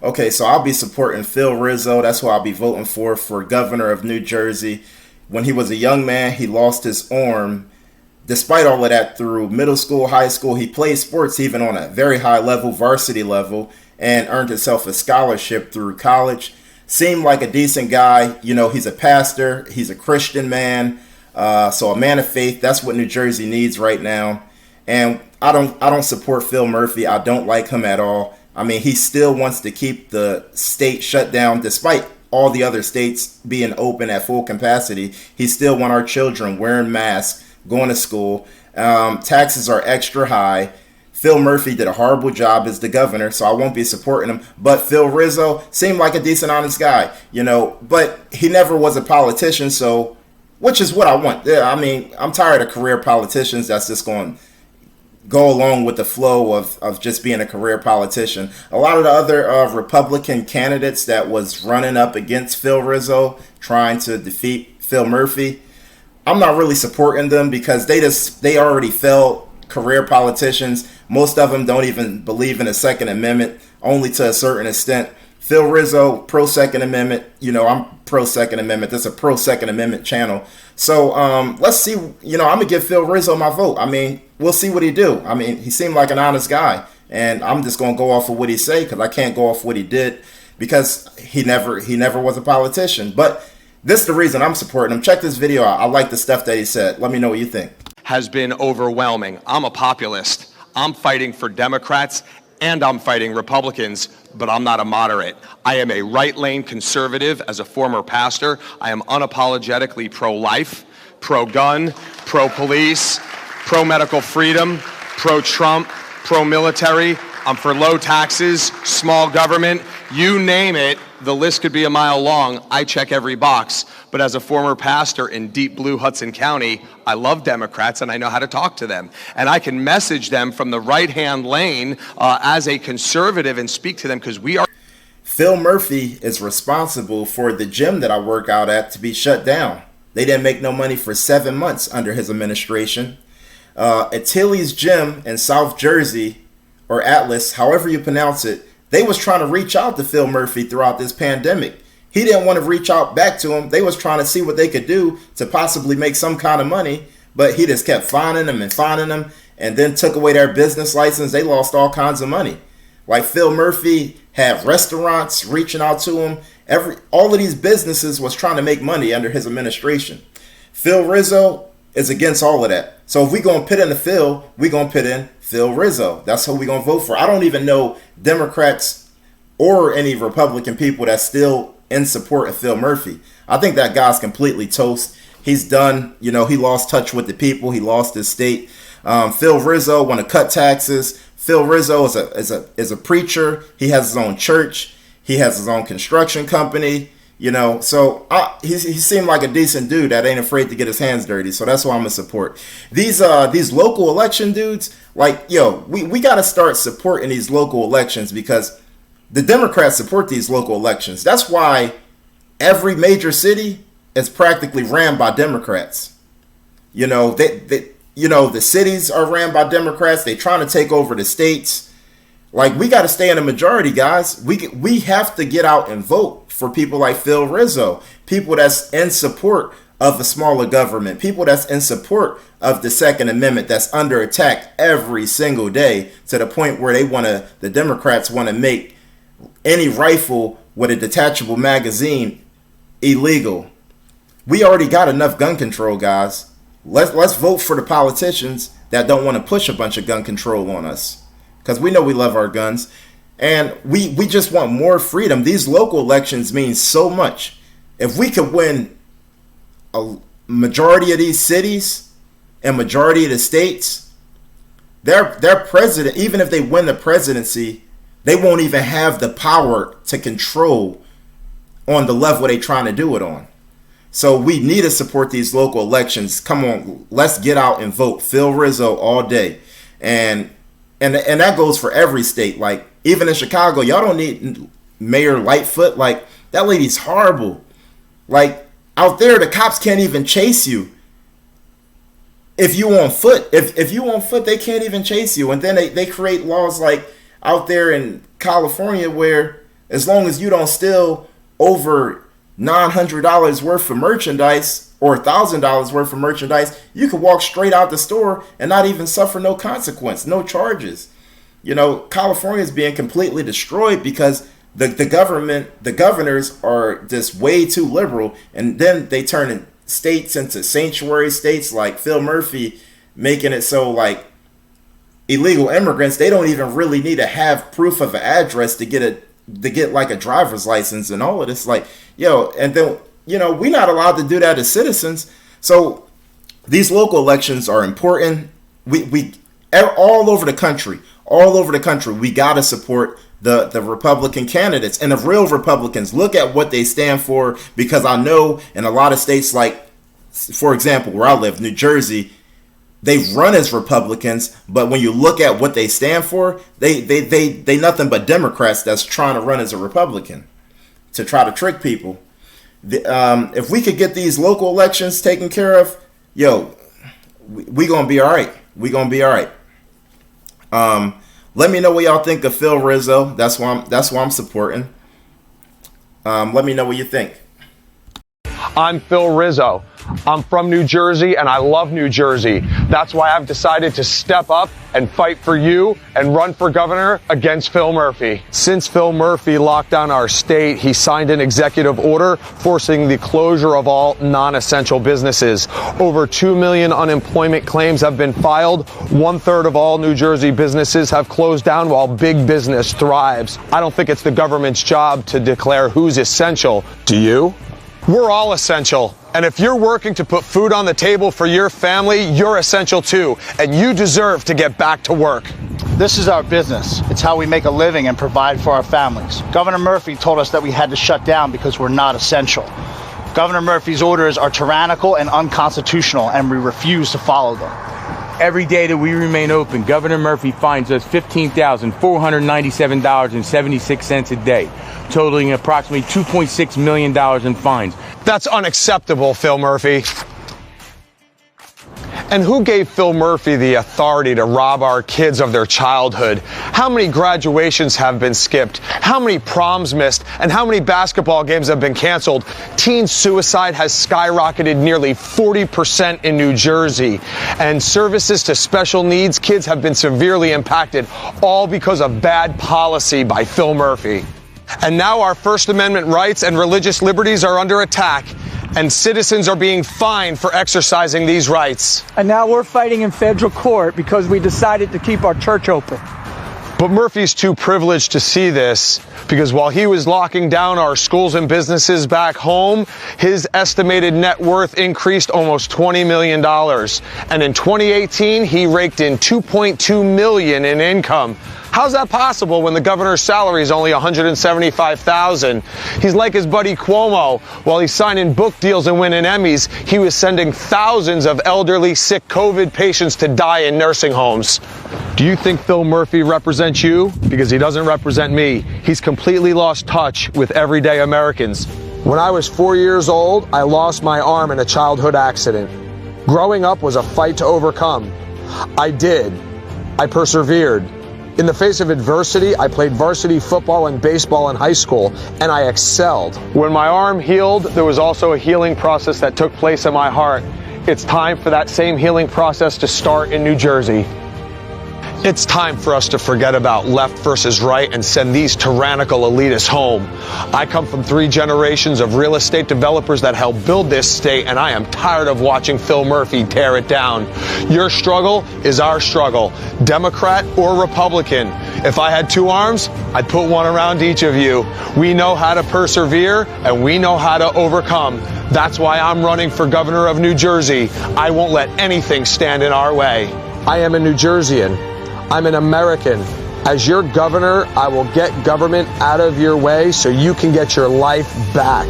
Okay, so I'll be supporting Phil Rizzo. That's who I'll be voting for governor of New Jersey. When he was a young man, he lost his arm. Despite all of that, through middle school, high school, he played sports even on a very high level, varsity level, and earned himself a scholarship through college. Seemed like a decent guy. You know, he's a pastor. He's a Christian man. So a man of faith. That's what New Jersey needs right now. And I don't support Phil Murphy. I don't like him at all. I mean, he still wants to keep the state shut down despite all the other states being open at full capacity. He still want our children wearing masks, going to school. Taxes are extra high. Phil Murphy did a horrible job as the governor, so I won't be supporting him. But Phil Rizzo seemed like a decent, honest guy, you know, but he never was a politician, so which is what I want. Yeah, I mean, I'm tired of career politicians that's just going to go along with the flow of just being a career politician. A lot of the other Republican candidates that was running up against Phil Rizzo, trying to defeat Phil Murphy, I'm not really supporting them because they already failed career politicians. Most of them don't even believe in the Second Amendment, only to a certain extent. Phil Rizzo, pro Second Amendment. You know, I'm pro Second Amendment. This is a pro Second Amendment channel. So let's see. You know, I'm gonna give Phil Rizzo my vote. I mean, we'll see what he do. I mean, he seemed like an honest guy, and I'm just gonna go off of what he say because I can't go off what he did because he never was a politician. But this is the reason I'm supporting him. Check this video out. I like the stuff that he said. Let me know what you think. Has been overwhelming. I'm a populist. I'm fighting for Democrats and I'm fighting Republicans, but I'm not a moderate. I am a right-lane conservative as a former pastor. I am unapologetically pro-life, pro-gun, pro-police, pro-medical freedom, pro-Trump, pro-military. I'm for low taxes, small government, you name it. The list could be a mile long. I check every box. But as a former pastor in deep blue Hudson County, I love Democrats and I know how to talk to them. And I can message them from the right-hand lane as a conservative and speak to them because we are. Phil Murphy is responsible for the gym that I work out at to be shut down. They didn't make no money for 7 months under his administration. Achilles Gym in South Jersey, or Atlas, however you pronounce it, they was trying to reach out to Phil Murphy throughout this pandemic. He didn't want to reach out back to him. They was trying to see what they could do to possibly make some kind of money, but he just kept finding them and then took away their business license. They lost all kinds of money. Like Phil Murphy had restaurants reaching out to him. All of these businesses was trying to make money under his administration. Phil Rizzo is against all of that. So if we going to pit in the Phil, we going to pit in Phil Rizzo. That's who we going to vote for. I don't even know Democrats or any Republican people that's still in support of Phil Murphy. I think that guy's completely toast. He's done. You know, he lost touch with the people. He lost his state. Phil Rizzo want to cut taxes. Phil Rizzo is a preacher. He has his own church. He has his own construction company. You know, so he seemed like a decent dude that ain't afraid to get his hands dirty. So that's why I'm gonna support these local election dudes. Like, yo, we got to start supporting these local elections because the Democrats support these local elections. That's why every major city is practically ran by Democrats. You know, the cities are ran by Democrats. They trying to take over the states. Like, we got to stay in the majority, guys. We have to get out and vote for people like Phil Rizzo, people that's in support of a smaller government, people that's in support of the Second Amendment that's under attack every single day to the point where the Democrats want to make any rifle with a detachable magazine illegal. We already got enough gun control, guys. Let's vote for the politicians that don't want to push a bunch of gun control on us because we know we love our guns. And we just want more freedom. These local elections mean so much. If we could win a majority of these cities and majority of the states, their president, even if they win the presidency, they won't even have the power to control on the level they trying to do it on. So we need to support these local elections. Come on, let's get out and vote. Phil Rizzo all day. And that goes for every state. Like, even in Chicago, y'all don't need Mayor Lightfoot. Like, that lady's horrible. Like, out there, the cops can't even chase you if you on foot. If you on foot, they can't even chase you. And then they create laws like out there in California where As long as you don't steal over $900 worth of merchandise or $1,000 worth of merchandise, you could walk straight out the store and not even suffer no consequence, no charges. You know, California is being completely destroyed because the governors are just way too liberal, and then they turn states into sanctuary states, like Phil Murphy, making it so like illegal immigrants, they don't even really need to have proof of an address to get like a driver's license and all of this. Like, yo, and then, you know, we're not allowed to do that as citizens. So these local elections are important. We all over the country, we got to support the Republican candidates and the real Republicans. Look at what they stand for, because I know in a lot of states, like, for example, where I live, New Jersey, they run as Republicans, but when you look at what they stand for, they nothing but Democrats that's trying to run as a Republican to try to trick people. If we could get these local elections taken care of, yo, we gonna be all right. We gonna be all right. Let me know what y'all think of Phil Rizzo. That's why I'm supporting. Let me know what you think. I'm Phil Rizzo. I'm from New Jersey, and I love New Jersey. That's why I've decided to step up and fight for you and run for governor against Phil Murphy. Since Phil Murphy locked down our state, he signed an executive order forcing the closure of all non-essential businesses. Over 2 million unemployment claims have been filed. 1/3 of all New Jersey businesses have closed down while big business thrives. I don't think it's the government's job to declare who's essential. Do you? We're all essential. And if you're working to put food on the table for your family, you're essential too. And you deserve to get back to work. This is our business. It's how we make a living and provide for our families. Governor Murphy told us that we had to shut down because we're not essential. Governor Murphy's orders are tyrannical and unconstitutional, and we refuse to follow them. Every day that we remain open, Governor Murphy fines us $15,497.76 a day, totaling approximately $2.6 million in fines. That's unacceptable, Phil Murphy. And who gave Phil Murphy the authority to rob our kids of their childhood? How many graduations have been skipped? How many proms missed? And how many basketball games have been canceled? Teen suicide has skyrocketed nearly 40% in New Jersey. And services to special needs kids have been severely impacted, all because of bad policy by Phil Murphy. And now our First Amendment rights and religious liberties are under attack, and citizens are being fined for exercising these rights. And now we're fighting in federal court because we decided to keep our church open. But Murphy's too privileged to see this, because while he was locking down our schools and businesses back home, his estimated net worth increased almost $20 million. And in 2018, he raked in $2.2 million in income. How's that possible when the governor's salary is only $175,000? He's like his buddy Cuomo. While he's signing book deals and winning Emmys, he was sending thousands of elderly, sick COVID patients to die in nursing homes. Do you think Phil Murphy represents you? Because he doesn't represent me. He's completely lost touch with everyday Americans. When I was 4 years old, I lost my arm in a childhood accident. Growing up was a fight to overcome. I did. I persevered. In the face of adversity, I played varsity football and baseball in high school, and I excelled. When my arm healed, there was also a healing process that took place in my heart. It's time for that same healing process to start in New Jersey. It's time for us to forget about left versus right and send these tyrannical elitists home. I come from 3 generations of real estate developers that helped build this state, and I am tired of watching Phil Murphy tear it down. Your struggle is our struggle, Democrat or Republican. If I had 2 arms, I'd put one around each of you. We know how to persevere, and we know how to overcome. That's why I'm running for governor of New Jersey. I won't let anything stand in our way. I am a New Jerseyan. I'm an American. As your governor, I will get government out of your way so you can get your life back.